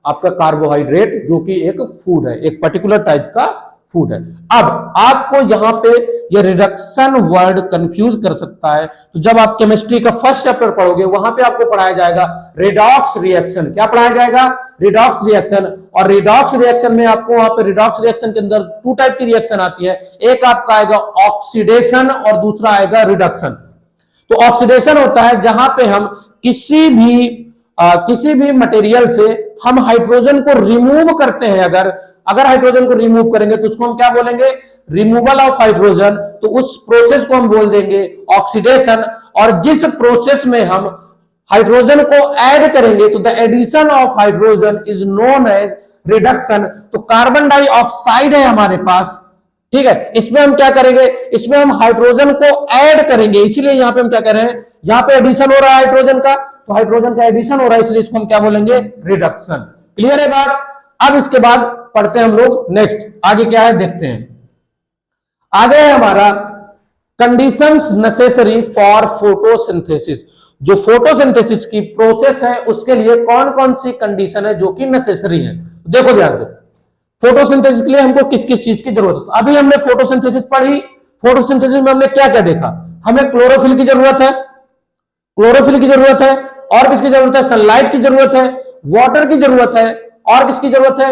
Speaker 1: आपका कार्बोहाइड्रेट, जो कि एक फूड है, एक पर्टिकुलर टाइप का फूड है। अब आपको यहां पे ये रिडक्शन वर्ड कंफ्यूज कर सकता है, तो जब आप केमिस्ट्री का फर्स्ट चैप्टर पढ़ोगे वहां पे आपको पढ़ाया जाएगा रिडॉक्स रिएक्शन। क्या पढ़ाया जाएगा? Redox reaction. और रिडॉक्स रिएक्शन में आपको वहां पे रिडॉक्स रिएक्शन के अंदर टू टाइप की रिएक्शन आती है, एक आपका आएगा ऑक्सीडेशन और दूसरा आएगा रिडक्शन। तो ऑक्सीडेशन होता है जहां पे हम किसी भी मटेरियल से हम हाइड्रोजन को रिमूव करते हैं। अगर हाइड्रोजन को रिमूव करेंगे तो उसको हम क्या बोलेंगे? Removal of hydrogen. तो उस प्रोसेस को हम बोल देंगे ऑक्सीडेशन। और जिस प्रोसेस में हम हाइड्रोजन को ऐड करेंगे तो the addition of hydrogen is known as reduction. तो कार्बन डाइऑक्साइड है हमारे पास, ठीक है, इसमें हम क्या करेंगे? इसमें हम हाइड्रोजन को ऐड करेंगे, इसलिए यहां पे हम क्या कर रहे हैं? यहां पे एडिशन हो रहा है हाइड्रोजन का, तो हाइड्रोजन का एडिशन हो रहा है, इसलिए इसको हम क्या बोलेंगे? रिडक्शन। क्लियर है बात? अब इसके बाद पढ़ते हैं हम लोग नेक्स्ट, आगे क्या है देखते हैं। आगे है हमारा कंडीशंस नेसेसरी फॉर फोटोसिंथेसिस। जो फोटोसिंथेसिस की प्रोसेस है उसके लिए कौन कौन सी कंडीशन है जो कि नेसेसरी है। देखो ध्यान से, फोटोसिंथेसिस के लिए हमको किस किस चीज की जरूरत है। अभी हमने फोटोसिंथेसिस पढ़ी, फोटोसिंथेसिस में हमने क्या क्या देखा? हमें क्लोरोफिल की जरूरत है, क्लोरोफिल की जरूरत है, और किसकी जरूरत है? सनलाइट की जरूरत है, वाटर की जरूरत है, और किसकी जरूरत है?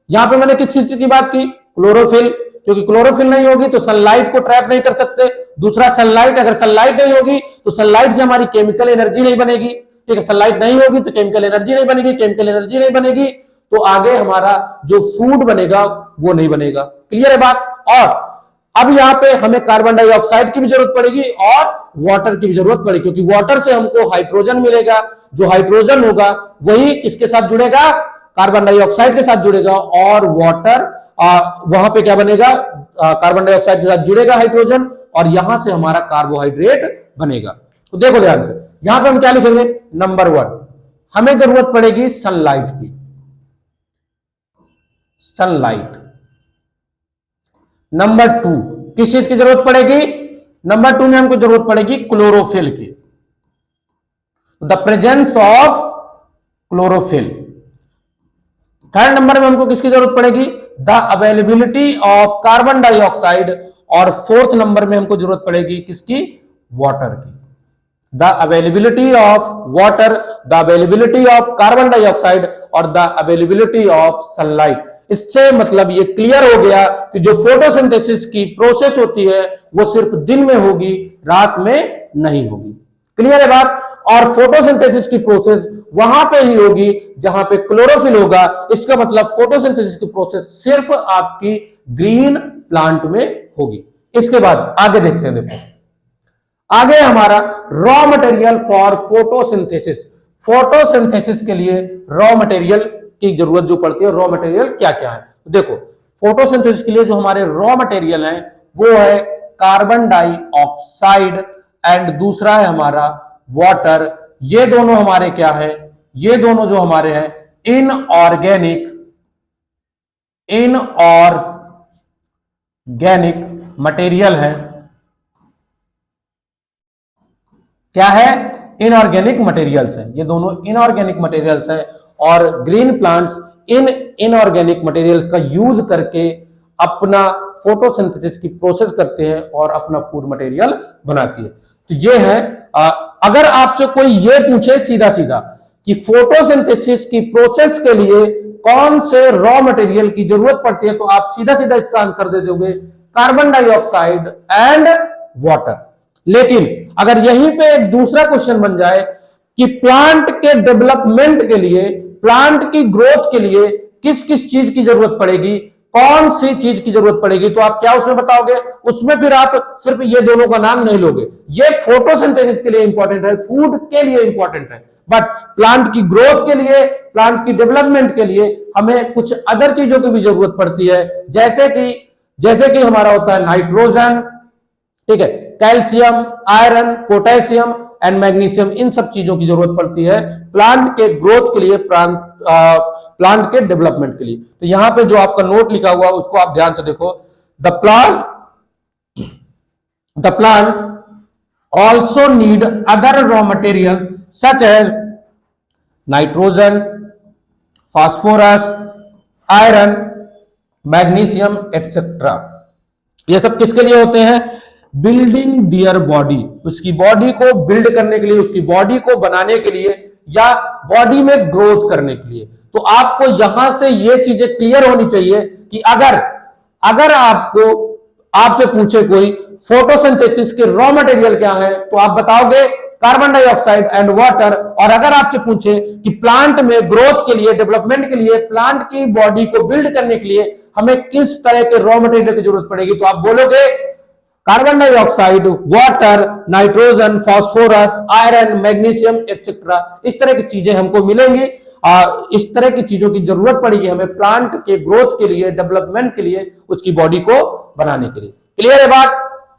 Speaker 1: यहां पे मैंने किस चीज की बात की? क्लोरोफिल, क्योंकि क्लोरोफिल नहीं होगी तो सनलाइट को ट्रैप नहीं कर सकते। दूसरा सनलाइट, अगर सनलाइट नहीं होगी तो सनलाइट से हमारी केमिकल एनर्जी नहीं बनेगी, ठीक है, सनलाइट नहीं होगी तो केमिकल एनर्जी नहीं बनेगी, केमिकल एनर्जी नहीं बनेगी तो आगे हमारा जो फूड बनेगा वो नहीं बनेगा। क्लियर है बात? और अब यहां पे हमें कार्बन डाइऑक्साइड की भी जरूरत पड़ेगी और वाटर की भी जरूरत पड़ेगी, क्योंकि वाटर से हमको हाइड्रोजन मिलेगा। जो हाइड्रोजन होगा वही किसके साथ जुड़ेगा? कार्बन डाइऑक्साइड के साथ जुड़ेगा। और वाटर वहां पे क्या बनेगा? कार्बन डाइऑक्साइड के साथ जुड़ेगा हाइड्रोजन, और यहां से हमारा कार्बोहाइड्रेट बनेगा। तो देखो ध्यान से, यहां पे हम क्या लिखेंगे? नंबर 1 हमें जरूरत पड़ेगी सनलाइट की, सनलाइट। नंबर 2 किस चीज की जरूरत पड़ेगी? नंबर 2 में हमको जरूरत पड़ेगी क्लोरोफिल की, the presence of chlorophyll. Third number में हमको किसकी जरूरत पड़ेगी? The availability of carbon dioxide. और फोर्थ नंबर में हमको जरूरत पड़ेगी किसकी? वाटर की, the availability of water, the availability of carbon dioxide और द अवेलेबिलिटी ऑफ सनलाइट। इससे मतलब ये क्लियर हो गया कि जो फोटोसिंथेसिस की प्रोसेस होती है वो सिर्फ दिन में होगी, रात में नहीं होगी। क्लियर है बात? और फोटोसिंथेसिस की प्रोसेस वहां पे ही होगी जहां पे क्लोरोफिल होगा। इसका मतलब फोटोसिंथेसिस की प्रोसेस सिर्फ आपकी ग्रीन प्लांट में होगी। इसके बाद आगे देखते हैं। देखो आगे हमारा raw material for photosynthesis. Photosynthesis के लिए रॉ मटेरियल की जरूरत जो पड़ती है, रॉ मटेरियल क्या क्या है? तो देखो फोटोसिंथेसिस के लिए जो हमारे रॉ मटेरियल है वो है कार्बन डाइऑक्साइड एंड दूसरा है हमारा वाटर। ये दोनों हमारे क्या है? ये दोनों जो हमारे हैं इनऑर्गेनिक मटेरियल है। क्या है? इनऑर्गेनिक मटेरियल्स हैं। ये दोनों इनऑर्गेनिक मटेरियल्स हैं और green plants in inorganic materials का यूज करके अपना फोटोसिंथेसिस की प्रोसेस करते हैं और अपना फूड मटेरियल बनाती है। तो ये है, अगर आपसे कोई ये पूछे सीधा सीधा कि फोटोसिंथेसिस की प्रोसेस के लिए कौन से रॉ मटेरियल की जरूरत पड़ती है, तो आप सीधा सीधा इसका आंसर दे दोगे कार्बन डाइऑक्साइड एंड वाटर। लेकिन अगर यहीं पे एक दूसरा क्वेश्चन बन जाए कि प्लांट के डेवलपमेंट के लिए, प्लांट की ग्रोथ के लिए किस किस चीज की जरूरत पड़ेगी, कौन सी चीज की जरूरत पड़ेगी, तो आप क्या उसमें बताओगे? उसमें फिर आप सिर्फ ये दोनों का नाम नहीं लोगे। ये फोटोसिंथेसिस के लिए इंपॉर्टेंट है, फूड के लिए इंपॉर्टेंट है, बट प्लांट की ग्रोथ के लिए, प्लांट की डेवलपमेंट के लिए हमें कुछ अदर चीजों की भी जरूरत पड़ती है, जैसे कि हमारा होता है नाइट्रोजन, ठीक है, calcium, iron, potassium and magnesium, इन सब चीजों की जरूरत पड़ती है प्लांट के ग्रोथ के लिए, प्लांट के डेवलपमेंट के लिए। तो यहां पे जो आपका नोट लिखा हुआ उसको आप ध्यान से देखो। The plant also need other raw material such as nitrogen, phosphorus, iron, magnesium etcetera. ये सब किसके लिए होते हैं? बिल्डिंग दियर बॉडी, उसकी बॉडी को बिल्ड करने के लिए, उसकी बॉडी को बनाने के लिए, या बॉडी में ग्रोथ करने के लिए। तो आपको यहां से ये चीजें क्लियर होनी चाहिए कि अगर आपसे पूछे कोई फोटोसिंथेसिस के रॉ मटेरियल क्या है, तो आप बताओगे कार्बन डाइऑक्साइड एंड वाटर। और अगर आपसे पूछे कि प्लांट में ग्रोथ के लिए, डेवलपमेंट के लिए, प्लांट की बॉडी को बिल्ड करने के लिए हमें किस तरह के रॉ मटेरियल की जरूरत पड़ेगी, तो आप बोलोगे carbon dioxide, water, nitrogen, phosphorus, iron, magnesium etcetera. इस तरह की चीजें हमको मिलेंगी, इस तरह की चीजों की जरूरत पड़ेगी हमें प्लांट के ग्रोथ के लिए, डेवलपमेंट के लिए, उसकी बॉडी को बनाने के लिए। क्लियर है बात?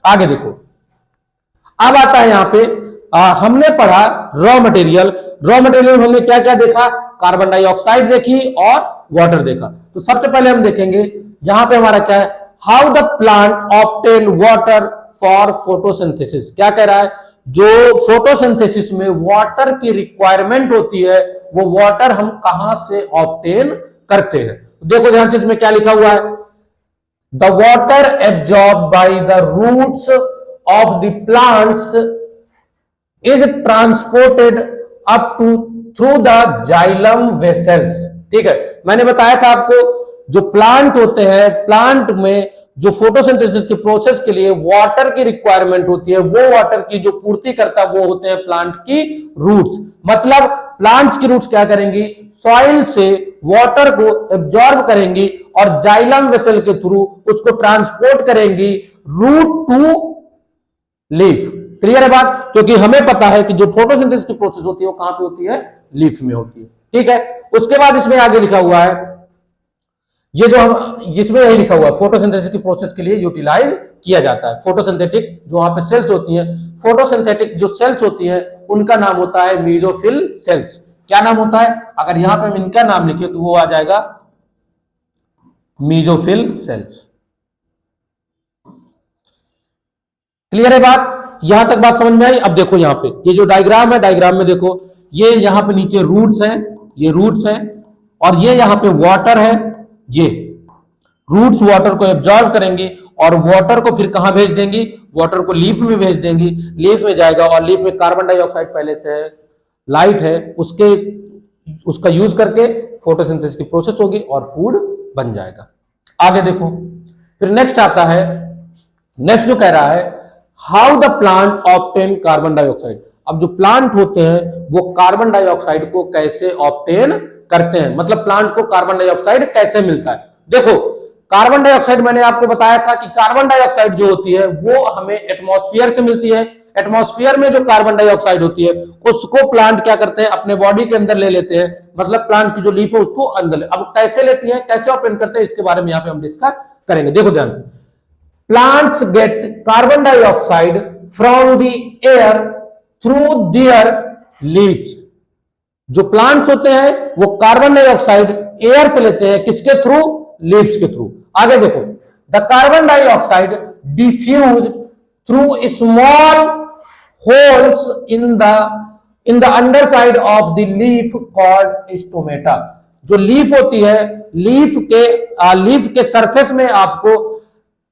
Speaker 1: आगे देखो, अब आता है यहां पे हमने पढ़ा रॉ मटेरियल। रॉ मटेरियल हमने क्या क्या देखा? कार्बन डाइऑक्साइड देखी और वाटर देखा। तो सबसे पहले हम देखेंगे यहां पे हमारा क्या है, how the plant obtain water for photosynthesis. क्या कह रहा है? जो फोटोसिंथेसिस में वाटर की रिक्वायरमेंट होती है, वो वाटर हम कहां से ऑब्टेन करते हैं। देखो ध्यान से, इसमें क्या लिखा हुआ है? The water absorb by the roots of the plants is transported up to through the xylem vessels. ठीक है, मैंने बताया था आपको जो प्लांट होते हैं, प्लांट में जो फोटोसिंथेसिस के प्रोसेस के लिए वाटर की रिक्वायरमेंट होती है, वो वाटर की जो पूर्ति करता है वो होते हैं प्लांट की रूट्स। मतलब प्लांट्स की रूट्स क्या करेंगी? सॉइल से वाटर को एब्जॉर्ब करेंगी और जाइलम वेसल के थ्रू उसको ट्रांसपोर्ट करेंगी रूट टू लीफ। क्लियर है बात? क्योंकि हमें पता है कि जो फोटोसिंथेसिस की प्रोसेस होती है वो कहां पे होती है? लीफ में होती है। ठीक है, उसके बाद इसमें आगे लिखा हुआ है, ये जो हम जिसमें यही लिखा हुआ है फोटोसिंथेसिस की प्रोसेस के लिए यूटिलाइज किया जाता है। फोटोसिंथेटिक जो वहां पे सेल्स होती हैं, फोटोसिंथेटिक जो सेल्स होती हैं उनका नाम होता है मीजोफिल सेल्स। क्या नाम होता है? अगर यहां पे हम इनका नाम लिखे तो वो आ जाएगा मीजोफिल सेल्स। क्लियर है बात? यहां तक बात समझ में आई? अब देखो यहां पे ये जो डायग्राम है, डायग्राम में देखो ये यहां पे नीचे रूट्स हैं, ये रूट्स हैं, और ये यहां पे वाटर है। ये रूट्स वाटर को एब्जॉर्ब करेंगी और वाटर को फिर कहां भेज देंगी? वाटर को लीफ में भेज देंगी। लीफ में जाएगा और लीफ में कार्बन डाइऑक्साइड पहले से लाइट है, उसका यूज करके फोटोसिंथेसिस की प्रोसेस होगी और फूड बन जाएगा। आगे देखो, फिर नेक्स्ट आता है, नेक्स्ट जो कह रहा है how the plant obtain carbon dioxide. अब जो प्लांट होते हैं वो कार्बन डाइऑक्साइड को कैसे ऑब्टेन करते हैं, मतलब प्लांट को कार्बन डाइऑक्साइड कैसे मिलता है। देखो कार्बन डाइऑक्साइड मैंने आपको बताया था कि कार्बन डाइऑक्साइड जो होती है वो हमें एटमॉस्फेयर से मिलती है। एटमॉस्फेयर में जो कार्बन डाइऑक्साइड होती है उसको प्लांट क्या करते हैं? अपने बॉडी के अंदर ले लेते हैं, मतलब प्लांट की जो लीफ है उसको अंदर ले। अब कैसे लेती है, कैसे ऑब्टेन करते हैं, इसके बारे में यहां पे हम डिस्कस करेंगे। देखो ध्यान से, plants get carbon dioxide from the air through their leaves. जो प्लांट्स होते हैं वो कार्बन डाइऑक्साइड एयर से लेते हैं, किसके थ्रू? लीव्स के थ्रू। आगे देखो, the carbon dioxide diffuse through small holes in the underside of the leaf called stomata. जो लीफ होती है, लीफ के सरफेस में आपको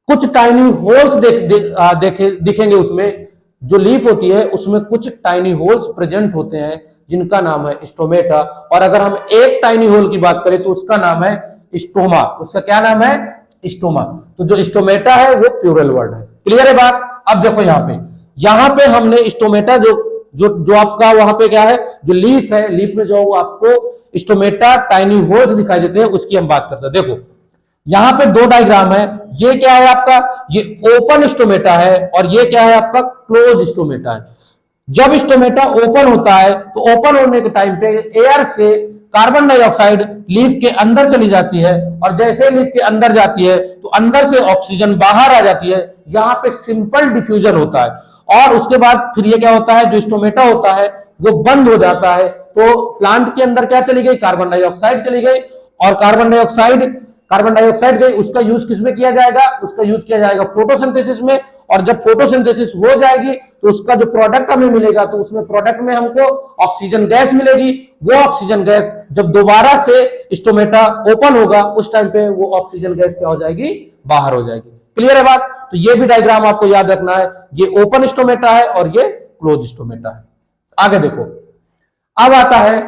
Speaker 1: कुछ टाइनी होल्स दिखेंगे। उसमें जो लीफ होती है उसमें कुछ टाइनी होल्स प्रेजेंट होते हैं जिनका नाम है स्टोमेटा। और अगर हम एक टाइनी होल की बात करें तो उसका नाम है स्टोमा। उसका क्या नाम है? स्टोमा। तो जो स्टोमेटा है वो प्लूरल वर्ड है। क्लियर है बात? अब देखो यहां पे हमने स्टोमेटा जो जो आपका वहां पे क्या है, जो लीफ है, लीफ में जो आपको स्टोमेटा टाइनी होल्स दिखाई देते हैं, उसकी हम बात करते हैं। देखो यहां पे दो डायग्राम है, ये क्या है आपका, ये ओपन स्टोमेटा है और ये क्या है आपका क्लोज स्टोमेटा है। जब स्टोमेटा ओपन होता है तो ओपन होने के टाइम पे एयर से कार्बन डाइऑक्साइड लीफ के अंदर चली जाती है और जैसे लीफ के अंदर जाती है तो अंदर से ऑक्सीजन बाहर आ जाती है। यहाँ पे सिंपल डिफ्यूजन होता है और उसके बाद फिर ये क्या होता है, जो स्टोमेटा होता है वो बंद हो जाता है। तो प्लांट के अंदर क्या चली गई, कार्बन डाइऑक्साइड चली गई और कार्बन डाइऑक्साइड गई, उसका यूज किसमें किया जाएगा, उसका यूज किया जाएगा फोटोसिंथेसिस में। और जब फोटोसिंथेसिस हो जाएगी तो उसका जो प्रोडक्ट हमें मिलेगा, तो उसमें प्रोडक्ट में हमको ऑक्सीजन गैस मिलेगी। वो ऑक्सीजन गैस जब दोबारा से स्टोमेटा ओपन होगा उस टाइम पे वो ऑक्सीजन गैस क्या हो जाएगी, बाहर हो जाएगी। क्लियर है बात। तो ये भी डायग्राम आपको याद रखना है, ये ओपन स्टोमेटा है और ये क्लोज स्टोमेटा है। आगे देखो, अब आता है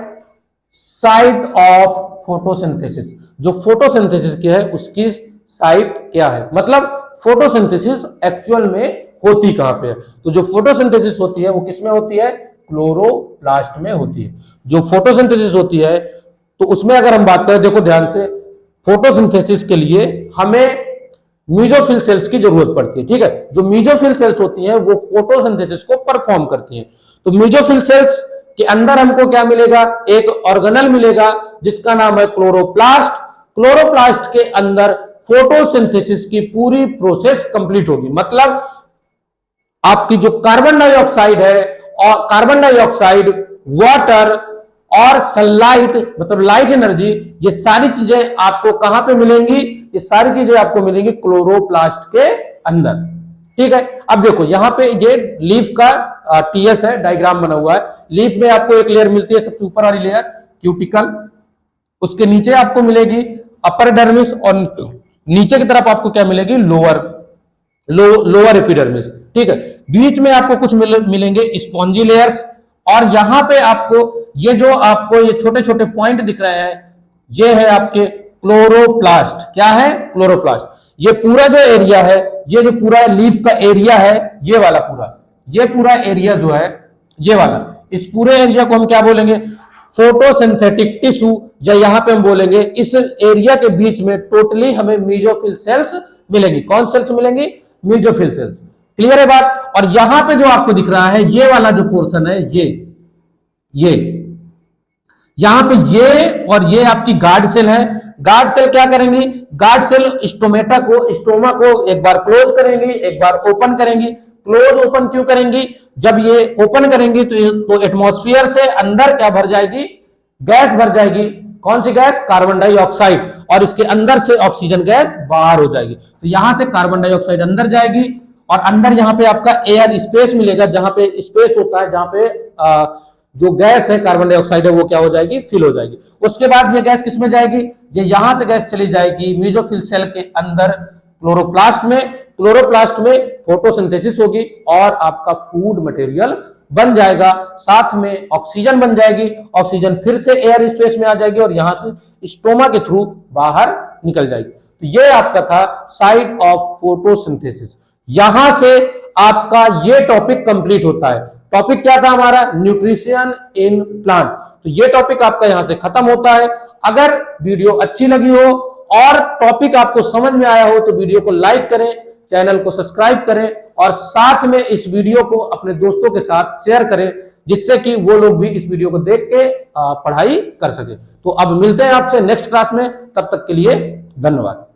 Speaker 1: साइट ऑफ फोटोसिंथेसिस। जो फोटोसिंथेसिस की है उसकी साइट क्या है, मतलब फोटोसिंथेसिस एक्चुअल में होती कहां पे है। तो जो फोटोसिंथेसिस होती है वो किसमें होती है, क्लोरोप्लास्ट में होती है। जो फोटोसिंथेसिस होती है तो उसमें अगर हम बात करें, देखो ध्यान से, फोटोसिंथेसिस के लिए हमें मीजोफिल सेल्स की जरूरत पड़ती है। ठीक है, जो मीजोफिल सेल्स होती हैं वो फोटोसिंथेसिस को परफॉर्म करती हैं। तो मीजोफिल सेल्स के अंदर हमको क्या मिलेगा, एक ऑर्गेनल मिलेगा जिसका नाम है क्लोरोप्लास्ट। क्लोरोप्लास्ट के अंदर फोटोसिंथेसिस की पूरी प्रोसेस कंप्लीट होगी। मतलब आपकी जो कार्बन डाइऑक्साइड है और कार्बन डाइऑक्साइड, वाटर और सनलाइट मतलब लाइट एनर्जी, ये सारी चीजें आपको कहां पे मिलेंगी, ये सारी चीजें आपको मिलेंगी क्लोरोप्लास्ट के अंदर। ठीक है, अब देखो यहां पे ये लीफ का टीएस है, डायग्राम बना हुआ है। लीफ में आपको एक लेयर मिलती है, सबसे ऊपर वाली लेयर क्यूटिकल, उसके नीचे आपको मिलेगी अपर डर्मिस और नीचे की तरफ आपको क्या मिलेगी, लोअर एपिडर्मिस। ठीक है, बीच में आपको कुछ मिलेंगे स्पॉन्जी लेयर्स और यहां पे आपको ये जो आपको ये छोटे छोटे पॉइंट दिख रहे हैं, ये है आपके क्लोरोप्लास्ट। क्या है, क्लोरोप्लास्ट। ये पूरा जो एरिया है, ये जो पूरा लीफ का एरिया है, ये वाला ये पूरा एरिया जो है, ये वाला, इस पूरे एरिया को हम क्या बोलेंगे, फोटोसिंथेटिक टिश्यू, या यहां पे हम बोलेंगे इस एरिया के बीच में टोटली हमें मीजोफिल सेल्स मिलेंगी। कौन सेल्स मिलेंगी, मीजोफिल सेल्स। क्लियर है बात। और यहां पे जो आपको दिख रहा है ये वाला जो पोर्शन है, ये यहां पे ये और ये आपकी गार्ड सेल है। गार्ड सेल क्या करेंगी, गार्ड सेल स्टोमेटा को, स्टोमा को एक बार क्लोज करेंगी, एक बार ओपन करेंगी। क्लोज ओपन क्यों करेंगी, जब ये ओपन करेंगी तो एटमॉस्फेयर से अंदर क्या भर जाएगी, गैस भर जाएगी। कौन सी गैस, कार्बन डाइऑक्साइड, और इसके अंदर से ऑक्सीजन गैस बाहर हो जाएगी। तो यहां से कार्बन डाइऑक्साइड अंदर जाएगी और अंदर यहां पे आपका एयर स्पेस मिलेगा, जहां पे स्पेस होता है, जहां पे जो गैस है कार्बन डाइऑक्साइड है वो क्या हो जाएगी, फिल हो जाएगी। उसके बाद ये गैस किसमें जाएगी, ये यहां से गैस चली जाएगी मीजोफिल सेल के अंदर क्लोरोप्लास्ट में। क्लोरोप्लास्ट में फोटोसिंथेसिस होगी और आपका फूड मटेरियल बन जाएगा, साथ में ऑक्सीजन बन जाएगी। ऑक्सीजन फिर से एयर स्पेस में आ जाएगी और यहां से स्टोमा के थ्रू बाहर निकल जाएगी। तो ये आपका था साइट ऑफ फोटोसिंथेसिस। यहां से आपका ये टॉपिक कंप्लीट होता है। टॉपिक क्या था हमारा, न्यूट्रिशन इन प्लांट। तो ये टॉपिक आपका यहां से खत्म होता है। अगर वीडियो अच्छी लगी हो और टॉपिक आपको समझ में आया हो तो वीडियो को लाइक करें, चैनल को सब्सक्राइब करें और साथ में इस वीडियो को अपने दोस्तों के साथ शेयर करें, जिससे कि वो लोग भी इस वीडियो को देख के पढ़ाई कर सके। तो अब मिलते हैं आपसे नेक्स्ट क्लास में, तब तक के लिए धन्यवाद।